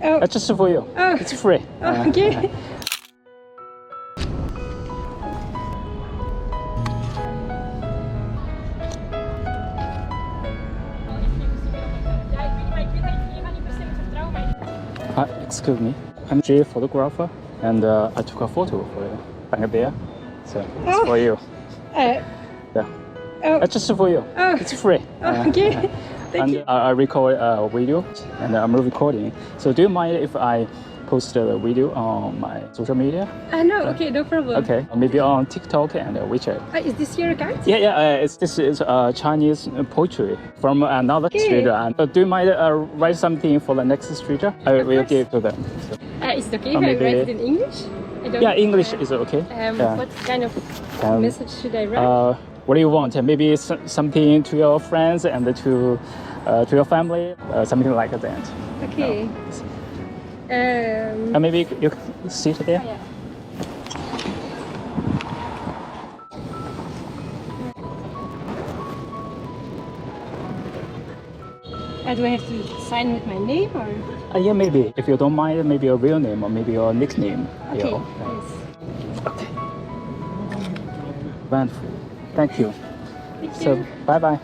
Oh. Just for you. Oh. It's free. Oh, okay. Excuse me. I'm a photographer, and I took a photo for you. Right there. So it's for you. Yeah. Oh. Just for you. Oh. It's free. Oh, okay. Thank you. I record a video, and I'm recording. So do you mind if I post the video on my social media? No, okay, no problem. Okay, maybe on TikTok and WeChat. Is this your account? Yeah. This is Chinese poetry from another street. And do you mind write something for the next streeter? I will give to them. So. Is it okay if I write it in English? Yeah, English is okay. What kind of message should I write? What do you want? Maybe something to your friends and to your family, something like that. Okay. Maybe you can sit there. Yeah. Do I have to sign with my name or? Yeah, maybe. If you don't mind, maybe your real name or maybe your nickname. Okay. Yes. Okay. Wonderful. Thank you. Thank you. So, bye-bye.